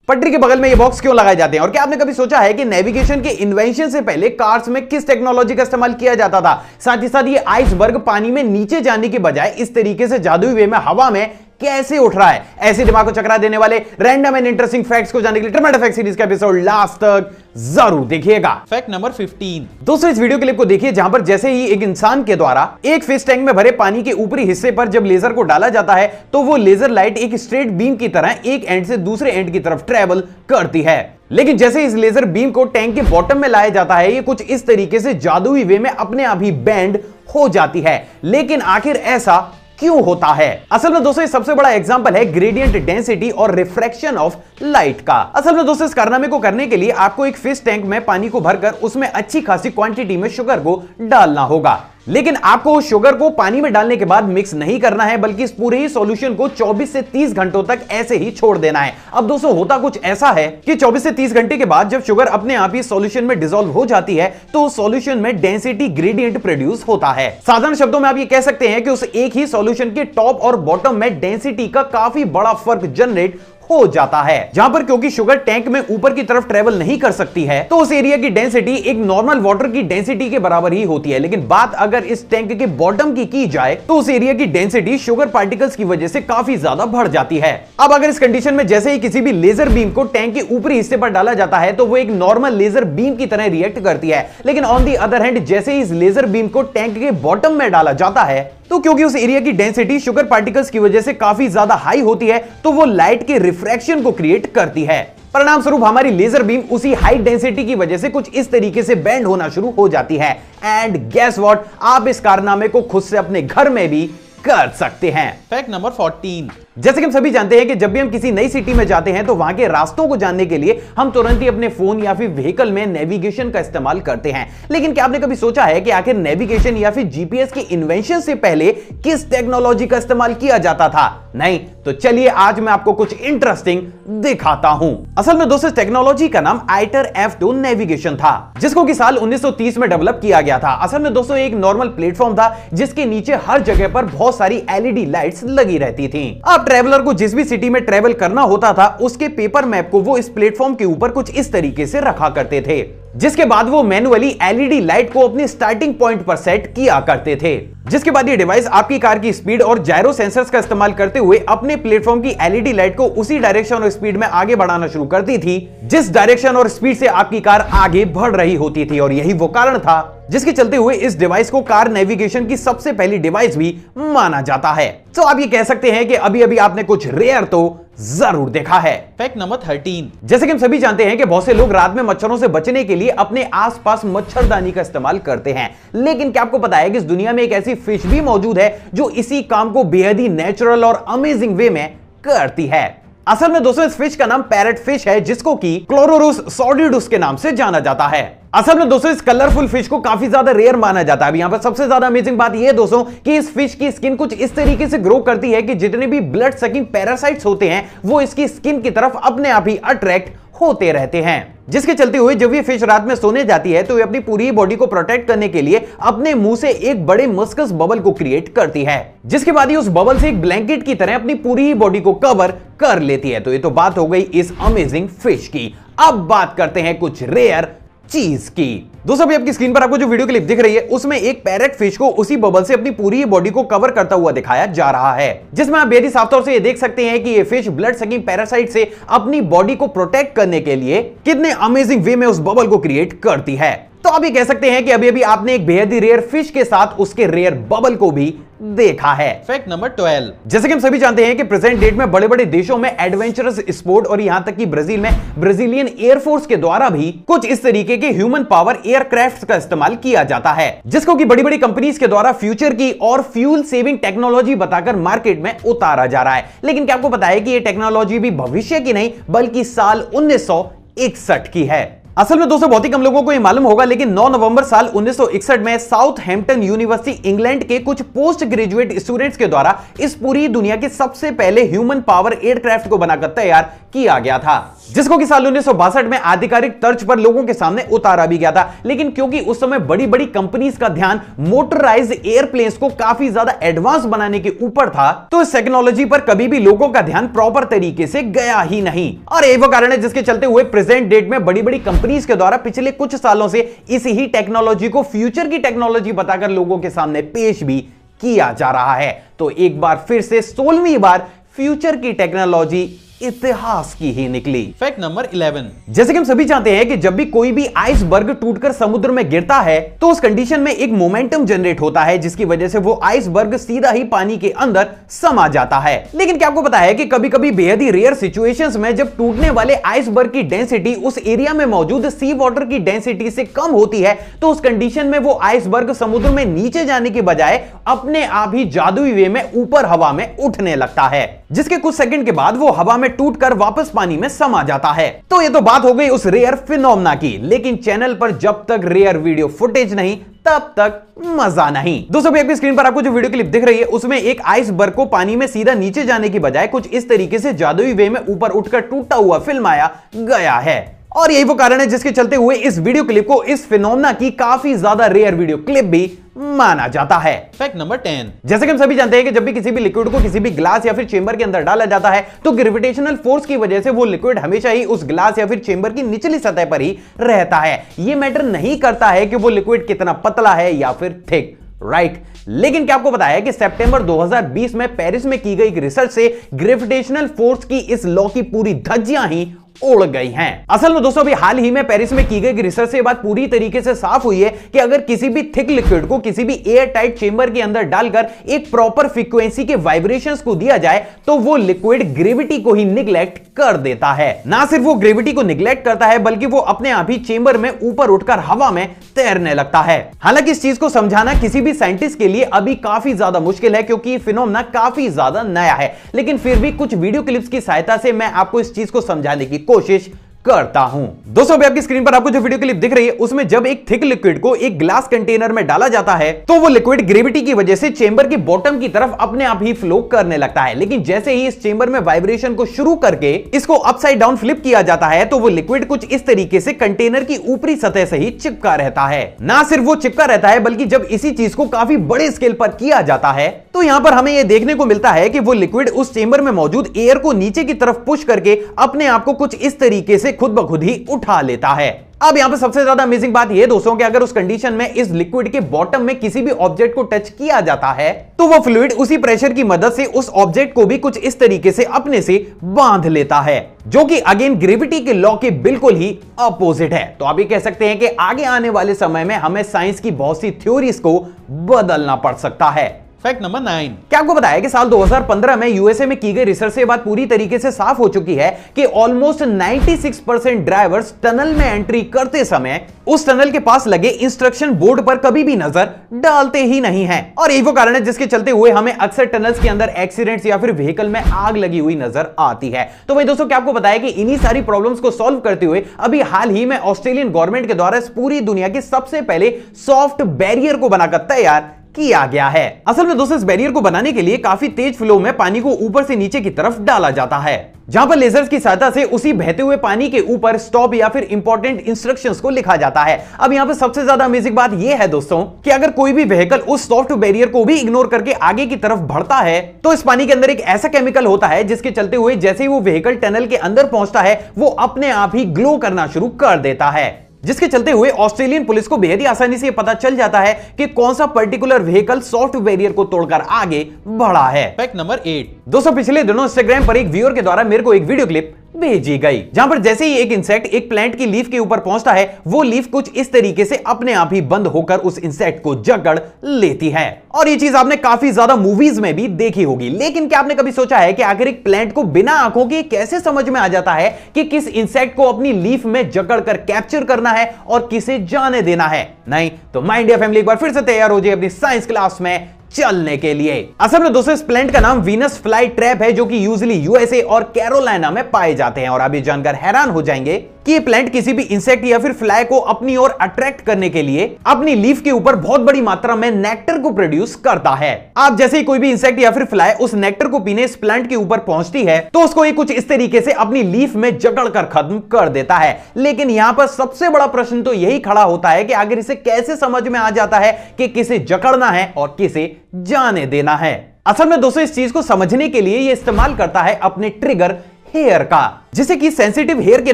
पटरी के बगल में ये बॉक्स क्यों लगाए जाते हैं? और क्या आपने कभी सोचा है कि नेविगेशन के इन्वेंशन से पहले कार्स में किस टेक्नोलॉजी का इस्तेमाल किया जाता था? साथ ही साथ ये आइसबर्ग पानी में नीचे जाने के बजाय इस तरीके से जादुई वे में हवा में कैसे उठ रहा है? ऐसे दिमाग को चकरा देने वाले रैंडम एंड इंटरेस्टिंग फैक्ट्स को जानने के लिए टर्मिनेटर फैक्ट सीरीज का एपिसोड लास्ट तक जरूर देखिएगा। Fact number 15। दोस्तों इस वीडियो क्लिप को देखिए जहां पर जैसे ही एक इंसान के द्वारा एक फिश टैंक में भरे पानी के ऊपरी हिस्से पर जब लेजर को डाला जाता है तो वो लेजर लाइट एक स्ट्रेट बीम की तरह एक एंड से दूसरे एंड की तरफ ट्रेवल करती है। लेकिन जैसे इस लेजर बीम को टैंक के बॉटम में लाया जाता है ये कुछ इस तरीके से जादुई वे में अपने आप ही बेंड हो जाती है। लेकिन आखिर ऐसा क्यों होता है? असल में दोस्तों सबसे बड़ा एग्जांपल है ग्रेडियंट डेंसिटी और रिफ्रैक्शन ऑफ लाइट का। असल में दोस्तों इस कारनामे को करने के लिए आपको एक फिश टैंक में पानी को भरकर उसमें अच्छी खासी क्वांटिटी में शुगर को डालना होगा। लेकिन आपको उस शुगर को पानी में डालने के बाद मिक्स नहीं करना है बल्कि इस पूरे ही सॉल्यूशन को 24 से 30 घंटों तक ऐसे ही छोड़ देना है। अब दोस्तों होता कुछ ऐसा है कि 24 से 30 घंटे के बाद जब शुगर अपने आप ही सॉल्यूशन में डिसॉल्व हो जाती है तो उस सॉल्यूशन में डेंसिटी ग्रेडियंट प्रोड्यूस होता है। साधारण शब्दों में आप ये कह सकते हैं कि उस एक ही सॉल्यूशन के टॉप और बॉटम में डेंसिटी का काफी बड़ा फर्क जनरेट हो जाता है। जहां पर क्योंकि शुगर टैंक में ऊपर की तरफ ट्रेवल नहीं कर सकती है तो उस एरिया की डेंसिटी एक नॉर्मल वाटर की डेंसिटी के बराबर ही होती है। लेकिन बात अगर इस टैंक के बॉटम की जाए तो उस एरिया की डेंसिटी शुगर पार्टिकल्स की वजह से काफी ज्यादा बढ़ जाती है। अब अगर इस कंडीशन में जैसे ही किसी भी लेजर बीम को टैंक के ऊपरी हिस्से पर डाला जाता है तो वो एक नॉर्मल लेजर बीम की तरह रिएक्ट करती है। लेकिन ऑन दी अदर हैंड जैसे ही इस लेजर बीम को टैंक के बॉटम में डाला जाता है तो क्योंकि उस एरिया की डेंसिटी शुगर पार्टिकल्स की वजह से काफी ज्यादा हाई होती है तो वो लाइट के रिफ्रैक्शन को क्रिएट करती है। परिणाम स्वरूप हमारी लेजर बीम उसी हाई डेंसिटी की वजह से कुछ इस तरीके से बेंड होना शुरू हो जाती है। एंड गेस व्हाट, आप इस कारनामे को खुद से अपने घर में भी कर सकते हैं। Fact number 14। जैसे कि हम सभी जानते हैं कि जब भी हम किसी नई सिटी में जाते हैं तो वहां के रास्तों को जानने के लिए हम तुरंत ही अपने फोन या फिर व्हीकल में नेविगेशन का इस्तेमाल करते हैं। लेकिन क्या आपने कभी सोचा है कि आखिर नेविगेशन या फिर जीपीएस के इन्वेंशन से पहले किस टेक्नोलॉजी का इस्तेमाल किया जाता था? नहीं तो चलिए आज मैं आपको कुछ इंटरेस्टिंग दिखाता हूं। असल में दोस्तों टेक्नोलॉजी का नाम आइटर F2 नेविगेशन था जिसको कि साल 1930 में डेवलप किया गया था। असल में दोस्तों एक नॉर्मल प्लेटफॉर्म था जिसके नीचे हर जगह पर बहुत सारी एलईडी लाइट्स लगी रहती थी। अब ट्रेवलर को जिस भी सिटी में ट्रेवल करना होता था उसके पेपर मैप को वो इस प्लेटफॉर्म के ऊपर कुछ इस तरीके से रखा करते थे जिसके बाद वो मैन्युअली एलईडी लाइट को अपनी स्टार्टिंग पॉइंट पर सेट किया करते थे। जिसके बाद ये डिवाइस आपकी कार की स्पीड और जायरो सेंसर्स का इस्तेमाल करते हुए अपने प्लेटफॉर्म की एलईडी लाइट को उसी डायरेक्शन और स्पीड में आगे बढ़ाना शुरू करती थी जिस डायरेक्शन और स्पीड से आपकी कार आगे बढ़ रही होती थी। और यही वो कारण था जिसके चलते हुए इस डिवाइस को कार नेविगेशन की सबसे पहली डिवाइस भी माना जाता है। तो आप ये कह सकते हैं कि अभी अभी आपने कुछ रेयर तो जरूर देखा है। Fact number 13। जैसे कि हम सभी जानते हैं कि बहुत से लोग रात में मच्छरों से बचने के लिए अपने आसपास मच्छरदानी का इस्तेमाल करते हैं। लेकिन क्या आपको पता है कि इस दुनिया में एक ऐसी फिश भी मौजूद है जो इसी काम को बेहद ही नेचुरल और अमेजिंग वे में करती है? असल में दोस्तों इस फिश का नाम पैरट फिश है जिसको कि क्लोरोरुस सॉर्डिडुस के नाम से जाना जाता है। असल में दोस्तों इस कलरफुल फिश को काफी ज्यादा रेयर माना जाता है। यहां पर सबसे ज्यादा अमेजिंग बात यह है दोस्तों कि इस फिश की स्किन कुछ इस तरीके से ग्रो करती है कि जितने भी ब्लड सकिंग पैरासाइट्स होते हैं वो इसकी स्किन की तरफ अपने आप ही अट्रैक्ट होते रहते हैं। जिसके चलते हुए जब ये फिश रात में सोने जाती है तो ये अपनी पूरी बॉडी को प्रोटेक्ट करने के लिए अपने मुंह से एक बड़े मस्कस बबल को क्रिएट करती है जिसके बाद ये उस बबल से एक ब्लैंकेट की तरह अपनी पूरी बॉडी को कवर कर लेती है। तो ये तो बात हो गई इस अमेजिंग फिश की। अब बात करते हैं कुछ रेयर चीज की। दोस्तों अभी आपकी स्क्रीन पर आपको जो वीडियो क्लिप दिख रही है उसमें एक पैरेट फिश को उसी बबल से अपनी पूरी बॉडी को कवर करता हुआ दिखाया जा रहा है जिसमें आप बेहद साफ तौर से ये देख सकते हैं कि ये फिश ब्लड सकिंग पैरासाइट से अपनी बॉडी को प्रोटेक्ट करने के लिए कितने अमेजिंग वे में उस बबल को क्रिएट करती है। तो आप ये कह सकते हैं कि अभी अभी आपने एक बेहद ही रेयर फिश के साथ उसके रेयर बबल को भी देखा है। Fact number 12। जैसे कि हम सभी जानते हैं कि प्रेजेंट डेट में बड़े बड़े देशों में एडवेंचरस स्पोर्ट और यहां तक कि ब्राजील में ब्राजीलियन एयरफोर्स के द्वारा भी कुछ इस तरीके के ह्यूमन पावर एयरक्राफ्ट का इस्तेमाल किया जाता है जिसको कि बड़ी बड़ी कंपनीज के द्वारा फ्यूचर की और फ्यूल सेविंग टेक्नोलॉजी बताकर मार्केट में उतारा जा रहा है। लेकिन क्या आपको पता है कि यह टेक्नोलॉजी भी भविष्य की नहीं बल्कि साल 1961 की है। असल में दोस्तों बहुत ही कम लोगों को ये मालूम होगा, लेकिन 9 नवंबर साल 1961 में साउथहैम्पटन यूनिवर्सिटी इंग्लैंड के कुछ पोस्ट ग्रेजुएट स्टूडेंट्स के द्वारा इस पूरी दुनिया के सबसे पहले ह्यूमन पावर एयरक्राफ्ट को बनाकर तैयार किया गया था, जिसको कि साल 1962 में आधिकारिक तर्ज पर लोगों के सामने उतारा भी गया था। लेकिन क्योंकि उस समय बड़ी बड़ी कंपनीज का ध्यान मोटराइज्ड एयरप्लेन्स को काफी ज्यादा एडवांस बनाने के ऊपर था, तो इस टेक्नोलॉजी पर कभी भी लोगों का ध्यान प्रॉपर तरीके से गया ही नहीं। और यही वो कारण है जिसके चलते हुए प्रेजेंट डेट में बड़ी बड़ी कंपनीज के द्वारा पिछले कुछ सालों से इस ही टेक्नोलॉजी को फ्यूचर की टेक्नोलॉजी बताकर लोगों के सामने पेश भी किया जा रहा है। तो एक बार फिर से 16वीं बार फ्यूचर की टेक्नोलॉजी इतिहास की ही निकली। Fact number 11। जैसे कि हम सभी जानते हैं कि जब भी कोई भी आइसबर्ग टूटकर समुद्र में गिरता है तो उस कंडीशन में एक मोमेंटम जनरेट होता है, जिसकी वजह से वो आइसबर्ग सीधा ही पानी के अंदर समा जाता है। लेकिन क्या आपको पता है कि कभी कभी बेहद ही रेयर सिचुएशंस में जब टूटने वाले आइसबर्ग की डेंसिटी उस एरिया में मौजूद सी वाटर की डेंसिटी से कम होती है, तो उस कंडीशन में वो आइसबर्ग समुद्र में नीचे जाने के बजाय अपने आप ही जादुई वे में ऊपर हवा में उठने लगता है, जिसके कुछ सेकंड के बाद वो हवा में टूटकर वापस पानी में समा जाता है। तो ये तो बात हो गई उस रेयर फिनोमेना की, लेकिन चैनल पर जब तक रेयर वीडियो फुटेज नहीं तब तक मजा नहीं। दोस्तों अभी आपकी स्क्रीन पर आपको जो वीडियो क्लिप दिख रही है उसमें एक आइसबर्ग को पानी में सीधा नीचे जाने की बजाय कुछ इस तरीके से जादुई वे में ऊपर उठकर टूटता हुआ फिल्माया गया है। और यही वो कारण है जिसके चलते हुए इस वीडियो क्लिप को इस फिनोमेना की काफी ज्यादा रेयर वीडियो क्लिप भी माना जाता है। Fact number 10। जैसे कि हम सभी जानते हैं कि जब भी किसी भी लिक्विड को किसी भी ग्लास या फिर चेंबर के अंदर डाला जाता है तो ग्रेविटेशनल फोर्स की वजह से वो लिक्विड हमेशा ही उस ग्लास या फिर चेंबर की निचली सतह पर ही रहता है। ये मैटर नहीं करता है कि वो लिक्विड कितना पतला है या फिर थिक, राइट। लेकिन क्या आपको पता है कि सितंबर 2020 में पेरिस में की गई रिसर्च से ग्रेविटेशनल फोर्स की इस लॉ की पूरी धज्जियां ही उड़ गई हैं। असल में दोस्तों अभी हाल ही में पेरिस में की गई रिसर्च से बात पूरी तरीके से साफ हुई है कि अगर किसी भी थिक लिक्विड को किसी भी एयर टाइट चेंबर के अंदर डालकर एक प्रॉपर फ्रीक्वेंसी के वाइब्रेशंस को दिया जाए तो वो लिक्विड ग्रेविटी को ही निग्लेक्ट कर देता है। ना सिर्फ वो ग्रेविटी को निग्लेक्ट करता है बल्कि वो अपने आप ही चेंबर में ऊपर उठकर हवा में तैरने लगता है। हालांकि इस चीज को समझाना किसी भी साइंटिस्ट के लिए अभी काफी ज्यादा मुश्किल है क्योंकि फिनोमेना काफी ज्यादा नया है, लेकिन फिर भी कुछ वीडियो क्लिप्स की सहायता से मैं आपको इस चीज को समझाने की कोशिश करता हूं। दोस्तों अभी आपकी स्क्रीन पर आपको जो वीडियो क्लिप दिख रही है उसमें जब एक थिक लिक्विड को एक ग्लास कंटेनर में डाला जाता है तो वो लिक्विड ग्रेविटी की वजह से चेंबर की बॉटम की तरफ अपने आप ही फ्लो करने लगता है। लेकिन जैसे ही इस चेंबर में वाइब्रेशन को शुरू करके इसको अपसाइड डाउन फ्लिप किया जाता है तो वो लिक्विड कुछ इस तरीके से कंटेनर की ऊपरी सतह से ही चिपका रहता है। ना सिर्फ वो चिपका रहता है बल्कि जब इसी चीज को काफी बड़े स्केल पर किया जाता है तो यहां पर हमें यह देखने को मिलता है कि वो लिक्विड उस चेंबर में मौजूद एयर को नीचे की तरफ पुश करके अपने आप को कुछ इस तरीके से खुद ब खुद ही उठा लेता है। अब यहां पे सबसे ज्यादा अमेजिंग बात यह दोस्तों कि अगर उस कंडीशन में इस लिक्विड के बॉटम में किसी भी ऑब्जेक्ट को टच किया जाता है तो वो फ्लूइड उसी प्रेशर की मदद से उस ऑब्जेक्ट को भी कुछ इस तरीके से अपने से बांध लेता है, जो कि अगेन ग्रेविटी के लॉ के बिल्कुल ही अपोजिट है। तो आप ये कह सकते हैं कि आगे आने वाले समय में हमें साइंस की बहुत सी थ्योरीज को बदलना पड़ सकता है। Fact number 9। क्या आपको बताया कि साल 2015 में यूएसए में की गई रिसर्च से बात पूरी तरीके से साफ हो चुकी है कि ऑलमोस्ट 96% ड्राइवर्स टनल में एंट्री करते समय उस टनल के पास लगे इंस्ट्रक्शन बोर्ड पर कभी भी नजर डालते ही नहीं हैं। और यही वो कारण है जिसके चलते हुए हमें अक्सर टनल्स के अंदर एक्सीडेंट्स या फिर व्हीकल में आग लगी हुई नजर आती है। तो भाई दोस्तों क्या आपको बताया कि इन्हीं सारी प्रॉब्लम्स को सॉल्व करते हुए अभी हाल ही में ऑस्ट्रेलियन गवर्नमेंट के द्वारा इस पूरी दुनिया के सबसे पहले सॉफ्ट बैरियर को बनाकर तैयार किया गया है। असल में दोस्तों इस बैरियर को बनाने के लिए काफी तेज फ्लो में पानी को ऊपर से नीचे की तरफ डाला जाता है, जहां पर लेजर्स की सहायता से उसी बहते हुए पानी के ऊपर स्टॉप या फिर इंपॉर्टेंट इंस्ट्रक्शंस को लिखा जाता है। अब यहां पर सबसे ज्यादा अमेजिंग बात यह है दोस्तों कि अगर कोई भी व्हीकल उस सॉफ्ट बैरियर को भी इग्नोर करके आगे की तरफ बढ़ता है तो इस पानी के अंदर एक ऐसा केमिकल होता है जिसके चलते हुए जैसे ही वो व्हीकल टनल के अंदर पहुंचता है वो अपने आप ही ग्लो करना शुरू कर देता है, जिसके चलते हुए ऑस्ट्रेलियन पुलिस को बेहद ही आसानी से पता चल जाता है कि कौन सा पर्टिकुलर व्हीकल सॉफ्ट बैरियर को तोड़कर आगे बढ़ा है। Fact number 8। दोस्तों पिछले दिनों इंस्टाग्राम पर एक व्यूअर के द्वारा मेरे को एक वीडियो क्लिप भेजी गई जहां पर जैसे ही एक इंसेक्ट एक प्लांट की लीफ के ऊपर पहुंचता है वो लीफ कुछ इस तरीके से अपने आप ही बंद होकर उस इंसेक्ट को जकड़ लेती है। और ये चीज आपने काफी ज्यादा मूवीज में भी देखी होगी, लेकिन क्या आपने कभी सोचा है कि आखिर एक प्लांट को बिना आंखों के कैसे समझ में आ जाता है कि किस इंसेक्ट को अपनी लीफ में जकड़ कर कैप्चर करना है और किसे जाने देना है? नहीं तो माय इंडिया फैमिली एक बार फिर से तैयार हो जाए अपनी साइंस क्लास में चलने के लिए। असल में दोस्तों इस प्लांट का नाम वीनस फ्लाई ट्रैप है जो कि यूजुअली यूएसए और कैरोलिना में पाए जाते हैं। और आप ये जानकर हैरान हो जाएंगे कि ये प्लांट किसी भी इंसेक्ट या फिर फ्लाई को अपनी ओर अट्रैक्ट करने के लिए अपनी लीफ के ऊपर बहुत बड़ी मात्रा में नेक्टर को प्रोड्यूस करता है। आप जैसे ही कोई भी इंसेक्ट या फिर फ्लाई उस नेक्टर को पीने इस प्लांट के ऊपर पहुंचती है तो उसको ये कुछ इस तरीके से अपनी लीफ में जकड़ कर खत्म कर देता है। लेकिन यहां पर सबसे बड़ा प्रश्न तो यही खड़ा होता है कि आखिर इसे कैसे समझ में आ जाता है कि किसे जकड़ना है और किसे जाने देना है। असल में दोस्तों इस चीज को समझने के लिए ये इस्तेमाल करता है अपने ट्रिगर हेयर का, जिसे कि सेंसिटिव हेयर के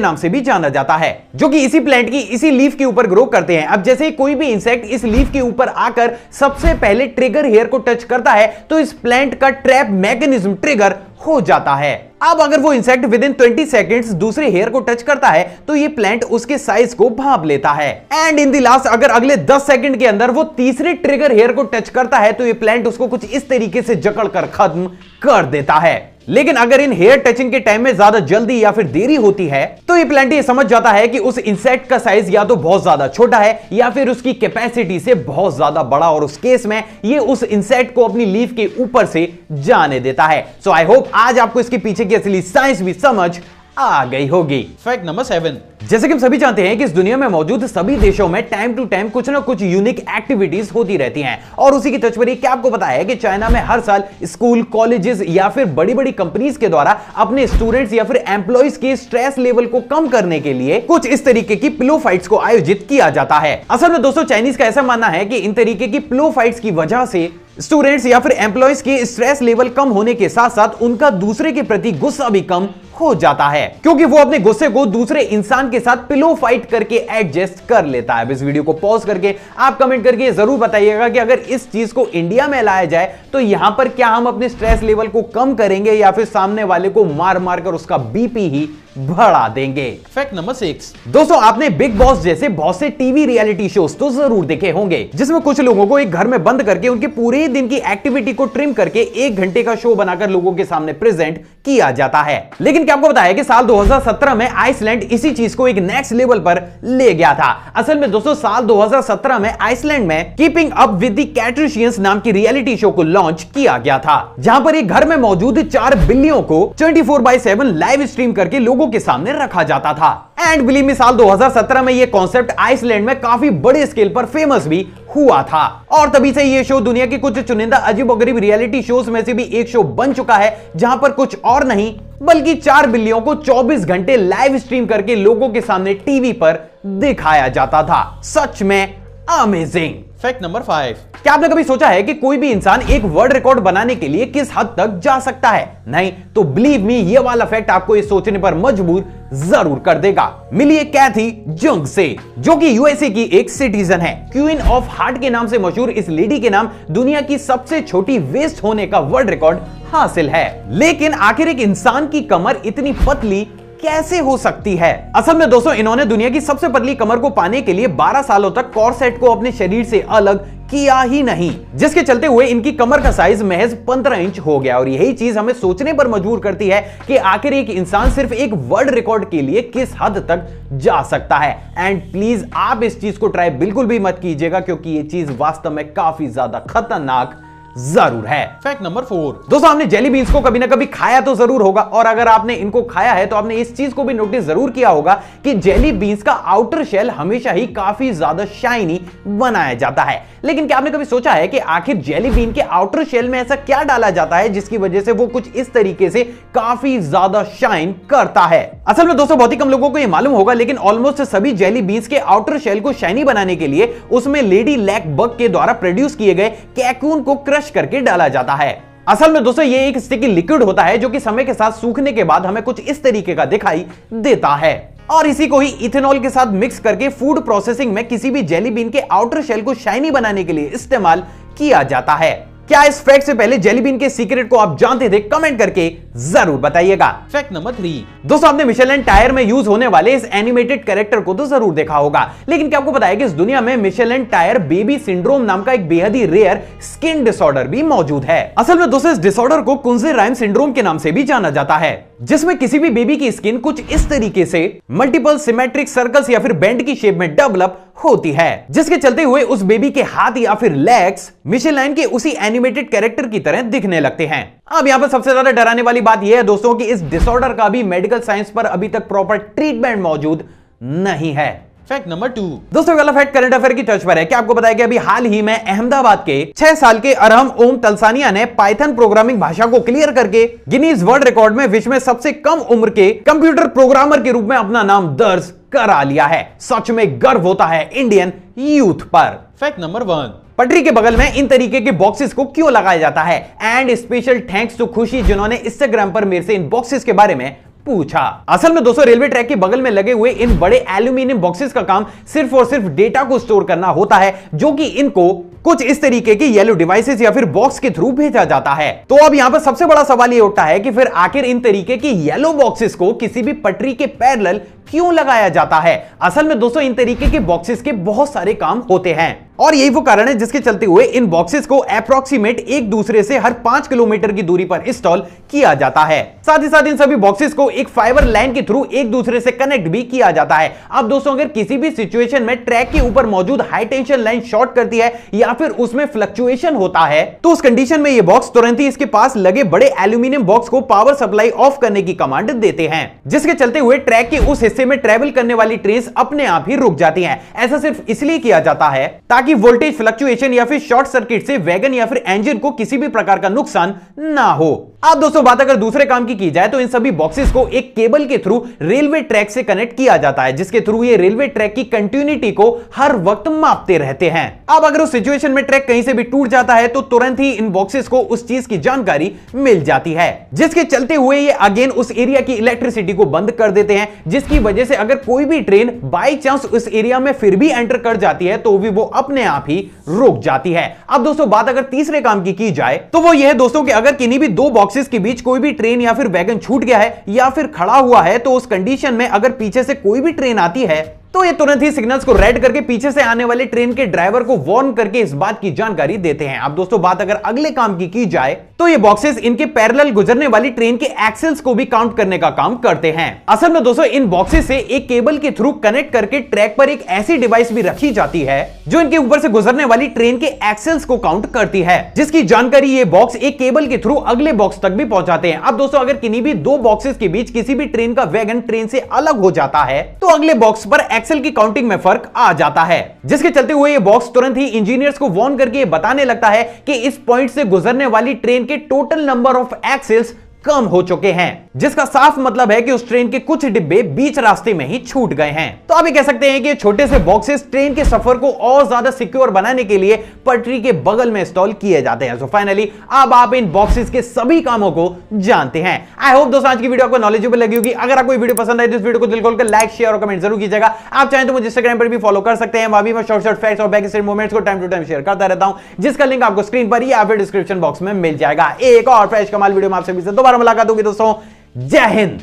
नाम से भी जाना जाता है, जो कि इसी प्लांट की इसी लीफ के ऊपर ग्रो करते हैं। अब जैसे कोई भी इंसेक्ट इस लीफ के ऊपर आकर सबसे पहले ट्रिगर हेयर को टच करता है तो इस प्लांट का ट्रैप मैकेनिज्म ट्रिगर हो जाता है। अब अगर वो इंसेक्ट विद इन 20 सेकेंड्स दूसरे हेयर को टच करता है तो ये प्लांट उसके साइज को भांप लेता है। एंड इन द लास्ट अगर अगले 10 सेकंड के अंदर वो तीसरे ट्रिगर हेयर को टच करता है तो ये प्लांट उसको कुछ इस तरीके से जकड़ कर खत्म कर देता है। लेकिन अगर इन हेयर टचिंग के टाइम में ज्यादा जल्दी या फिर देरी होती है तो ये प्लांट ये समझ जाता है कि उस इंसेक्ट का साइज या तो बहुत ज्यादा छोटा है या फिर उसकी कैपेसिटी से बहुत ज्यादा बड़ा, और उस केस में ये उस इंसेक्ट को अपनी लीफ के ऊपर से जाने देता है। सो आई होप आज आपको इसके पीछे की असली साइंस भी समझ आ गई होगी। फैक्ट नंबर 7, जैसे कि हम सभी जानते हैं कि इस दुनिया में मौजूद सभी देशों में टाइम टू टाइम कुछ ना कुछ यूनिक एक्टिविटीज होती रहती हैं, और उसी की टच पर क्या आपको पता है कि चाइना में हर साल स्कूल, कॉलेजेस या फिर बड़ी बड़ी कंपनीज के द्वारा अपने स्टूडेंट्स या फिर एम्प्लॉइज के स्ट्रेस लेवल को कम करने के लिए कुछ इस तरीके की पिलो फाइट्स को आयोजित किया जाता है। असल में दोस्तों चाइनीज का ऐसा मानना है कि इन तरीके की पिलो फाइट्स की वजह से स्टूडेंट्स या फिर एम्प्लॉइज के स्ट्रेस लेवल कम होने के साथ साथ उनका दूसरे के प्रति गुस्सा भी कम हो जाता है, क्योंकि वो अपने गुस्से को दूसरे इंसान के साथ पिलो फाइट करके एडजस्ट कर लेता है। इस वीडियो को पॉज करके आप कमेंट करके जरूर बताइएगा कि अगर इस चीज को इंडिया में लाया जाए तो यहां पर क्या हम अपने स्ट्रेस लेवल को कम करेंगे या फिर सामने वाले को मार मार कर उसका बीपी ही बढ़ा देंगे। फैक्ट नंबर 6, दोस्तों आपने बिग बॉस जैसे बहुत से टीवी रियलिटी शोज तो जरूर देखे होंगे, जिसमें कुछ लोगों को एक घर में बंद करके उनके पूरे दिन की एक्टिविटी को ट्रिम करके 1 घंटे का शो बनाकर लोगों के सामने प्रेजेंट किया जाता है। लेकिन क्या आपको पता है कि साल 2017 में आइसलैंड इसी चीज को एक नेक्स्ट लेवल पर ले गया था। असल में दोस्तों साल 2017 में आइसलैंड में कीपिंग अप विद द कैट्रिशियंस नाम की रियलिटी शो को लॉन्च किया गया था, जहां पर एक घर में मौजूद 4 बिल्लियों को 24/7 लाइव स्ट्रीम करके लोगों के सामने रखा जाता था। एंड बिलीव मी साल 2017 में यह कॉन्सेप्ट आइसलैंड में काफी बड़े स्केल पर फेमस भी हुआ था, और तभी से यह शो दुनिया के कुछ चुनिंदा अजीबोगरीब रियलिटी शोज में से भी एक शो बन चुका है, जहां पर कुछ और नहीं बल्कि 4 बिल्लियों को 24 घंटे लाइव स्ट्रीम करके लोगों के सामने टीवी पर दिखाया जाता था। सच में अमेजिंग। फैक्ट नंबर 5, क्या आपने कभी सोचा है कि कोई भी इंसान एक वर्ल्ड रिकॉर्ड बनाने के लिए किस हद तक जा सकता है? नहीं तो बिलीव मी ये वाला फैक्ट आपको ये सोचने पर मजबूर जरूर कर देगा। मिलिए कैथी जंग से, जो कि यूएसए की एक सिटीजन है। क्वीन ऑफ हार्ट के नाम से मशहूर इस लेडी के नाम दुनिया की सबसे छोटी वेस्ट होने का वर्ल्ड रिकॉर्ड हासिल है। लेकिन आखिर एक इंसान की कमर इतनी पतली कैसे हो सकती है? असल में दोस्तों इन्होंने दुनिया की सबसे पतली कमर को पाने के लिए 12 सालों तक कॉर्सेट को अपने शरीर से अलग किया ही नहीं, जिसके चलते हुए इनकी कमर का साइज महज 15 इंच हो गया। और यही चीज हमें सोचने पर मजबूर करती है कि आखिर एक इंसान सिर्फ एक वर्ल्ड रिकॉर्ड के लिए किस हद तक जा सकता है। एंड प्लीज आप इस चीज को ट्राई बिल्कुल भी मत कीजिएगा, क्योंकि ये चीज वास्तव में काफी ज्यादा खतरनाक जरूर है। फैक्ट नंबर 4, दोस्तों आपने जेली बीन्स को कभी ना कभी खाया तो जरूर होगा, और अगर आपने इनको खाया है तो आपने इस चीज को भी नोटिस जरूर किया होगा कि जेली बीन्स का आउटर शेल हमेशा ही काफी ज्यादा शाइनी बनाया जाता है। लेकिन क्या आपने कभी सोचा है कि आखिर जेली बीन के आउटर शेल में ऐसा क्या डाला जाता है जिसकी वजह से वो कुछ इस तरीके से काफी ज्यादा शाइन करता है? असल में दोस्तों बहुत ही कम लोगों को यह मालूम होगा, लेकिन ऑलमोस्ट सभी जेली बीन्स के आउटर शेल को शाइनी बनाने के लिए उसमें लेडी लैक बग के द्वारा प्रोड्यूस किए गए कैकून को क्रश करके डाला जाता है। असल में दोस्तों ये एक स्टिकी लिक्विड होता है जो कि समय के साथ सूखने के बाद हमें कुछ इस तरीके का दिखाई देता है, और इसी को ही इथेनॉल के साथ मिक्स करके फूड प्रोसेसिंग में किसी भी जेली बीन के आउटर शेल को शाइनी बनाने के लिए इस्तेमाल किया जाता है। क्या इस फैक्ट से पहले जेली बीन के सीक्रेट को आप जानते थे? कमेंट करके जरूर बताइएगा। फैक्ट नंबर 3, दोस्तों आपने मिशेलिन टायर में यूज होने वाले इस एनिमेटेड कैरेक्टर को तो जरूर देखा होगा, लेकिन क्या आपको पता है कि इस दुनिया में मिशेलिन टायर बेबी सिंड्रोम नाम का एक बेहद ही रेयर स्किन डिसऑर्डर भी मौजूद है। असल में दोस्तों इस डिसऑर्डर को कुंजे राइम सिंड्रोम के नाम से भी जाना जाता है, जिसमें किसी भी बेबी की स्किन कुछ इस तरीके से मल्टीपल सिमेट्रिक सर्कल्स या फिर बैंड की शेप में डेवलप होती है, जिसके चलते हुए उस बेबी के हाथ या फिर लेग्स मिशेलिन के उसी एनिमेटेड कैरेक्टर की तरह दिखने लगते हैं। अब यहां पर सबसे ज्यादा डराने वाली बात यह है दोस्तों कि इस डिसऑर्डर का भी मेडिकल साइंस पर अभी तक प्रॉपर ट्रीटमेंट मौजूद नहीं है। Fact number 2। दोस्तों अगला फैक्ट करंट अफेयर की टच पर है। क्या आपको पता है कि अभी हाल ही में अहमदाबाद के 6 साल के अरहम ओम तलसानिया ने पाइथन प्रोग्रामिंग भाषा को क्लियर करके गिनीज वर्ल्ड रिकॉर्ड में विश्व में सबसे कम उम्र के कंप्यूटर प्रोग्रामर के रूप में अपना नाम दर्ज करा लिया है। सच में गर्व होता है इंडियन यूथ पर। Fact number 1। पटरी के बगल में इन तरीके के बॉक्सेस को क्यों लगाया जाता है? एंड स्पेशल थैंक्स टू खुशी जिन्होंने इंस्टाग्राम पर मेरे से इन बॉक्सेस के बारे में पूछा। असल में दोस्तों रेलवे ट्रैक के बगल में लगे हुए इन बड़े एल्यूमिनियम बॉक्सेस का काम सिर्फ और सिर्फ डेटा को स्टोर करना होता है, जो कि इनको कुछ इस तरीके के येलो डिवाइसेस या फिर बॉक्स के थ्रू भेजा जाता है। तो अब यहां पर सबसे बड़ा सवाल ये उठता है कि फिर आखिर इन तरीके के येलो बॉक्सेस को किसी भी पटरी के पैरेलल क्यों लगाया जाता है? असल में दोस्तों इन तरीके के बॉक्सेस के बहुत सारे काम होते हैं और यही वो कारण है जिसके चलते हुए इन बॉक्सेस को अप्रॉक्सीमेट एक दूसरे से हर 5 किलोमीटर की दूरी पर इंस्टॉल किया जाता है। साथ ही साथ इन सभी बॉक्सेस को एक फाइबर लाइन के थ्रू एक दूसरे से कनेक्ट भी किया जाता है। अब दोस्तों अगर किसी भी सिचुएशन में ट्रैक के ऊपर मौजूद हाई टेंशन लाइन शॉर्ट करती है या फिर उसमें फ्लक्चुएशन होता है, तो उस कंडीशन में ये बॉक्स तुरंत ही इसके पास लगे बड़े एल्यूमिनियम बॉक्स को पावर सप्लाई ऑफ करने की कमांड देते हैं, जिसके चलते हुए ट्रैक के उस हिस्से में ट्रेवल करने वाली ट्रेन अपने आप ही रुक जाती हैं। ऐसा सिर्फ इसलिए किया जाता है ताकि वोल्टेज फ्लक्चुएशन या फिर शॉर्ट सर्किट से वैगन या फिर इंजन को किसी भी प्रकार का नुकसान ना हो। अब दोस्तों बात अगर दूसरे काम की जाए तो इन सभी बॉक्सेस को एक केबल के थ्रू रेलवे ट्रैक से कनेक्ट किया जाता है, जिसके थ्रू ये रेलवे ट्रैक की कंटिन्यूटी को हर वक्त मापते रहते हैं। अब अगर उस सिचुएशन में ट्रैक कहीं से भी टूट जाता है तो तुरंत ही इन बॉक्सेस को उस चीज की जानकारी मिल जाती है, जिसके चलते हुए ये अगेन उस एरिया की इलेक्ट्रिसिटी को बंद कर देते हैं, जिसकी वजह से अगर कोई भी ट्रेन बाई चांस उस एरिया में फिर भी एंटर कर जाती है तो भी वो अपने आप ही रुक जाती है। अब दोस्तों बात अगर तीसरे काम की जाए तो वो यह है दोस्तों कि अगर किन्हीं भी दो बॉक्सेस के बीच कोई भी ट्रेन या फिर वैगन छूट गया है या फिर खड़ा हुआ है, तो उस कंडीशन में अगर पीछे से कोई भी ट्रेन आती है तो ये तुरंत ही सिग्नल्स को रेड करके पीछे से आने वाले ट्रेन के ड्राइवर को वार्न करके इस बात की जानकारी देते हैं। अब दोस्तों बात अगर अगले काम की जाए तो ये बॉक्सेस इनके पैरेलल गुजरने वाली ट्रेन के एक्सेल्स को भी काउंट करने का काम करते हैं। असल में दोस्तों इन बॉक्सेस से एक केबल के थ्रू कनेक्ट करके ट्रैक पर एक ऐसी डिवाइस भी रखी जाती है जो इनके ऊपर से गुजरने वाली ट्रेन के एक्सेल्स को काउंट करती है, जिसकी जानकारी ये बॉक्स एक केबल के थ्रू अगले बॉक्स तक भी पहुंचाते हैं। अब दोस्तों अगर किन्हीं भी दो बॉक्सेस के बीच किसी भी ट्रेन का वैगन ट्रेन से अलग हो जाता है तो अगले बॉक्स पर एक्सेल की काउंटिंग में फर्क आ जाता है, जिसके चलते हुए ये बॉक्स तुरंत ही इंजीनियर्स को वार्न करके ये बताने लगता है कि इस पॉइंट से गुजरने वाली ट्रेन के टोटल नंबर ऑफ एक्सेल्स कम हो चुके हैं, जिसका साफ मतलब है कि उस ट्रेन के कुछ डिब्बे बीच रास्ते में ही छूट गए हैं। तो आप ये कह सकते हैं कि छोटे से बॉक्सेस ट्रेन के सफर को और ज्यादा सिक्योर बनाने के लिए पटरी के बगल में इंस्टॉल किए जाते हैं। सो फाइनली अब आप इन बॉक्सेस के सभी कामों को जानते हैं। आई होप दोस्तों आज की वीडियो आपको नॉलेजेबल लगी होगी। अगर आपको वीडियो पसंद आई तो इस वीडियो को दिल खोलकर लाइक शेयर और कमेंट जरूर कीजिएगा। आप चाहें तो मुझे इंस्टाग्राम पर भी फॉलो कर सकते हैं, वहां भी मैं शॉर्ट फैक्ट्स और बैक स्टेज मोमेंट्स को टाइम टू टाइम शेयर करता रहता हूं, जिसका लिंक आपको स्क्रीन पर या फिर डिस्क्रिप्शन बॉक्स में मिल जाएगा। एक और फ्रेश कमाल वीडियो में आप सभी से दोबारा मुलाकात होगी दोस्तों। जय हिंद।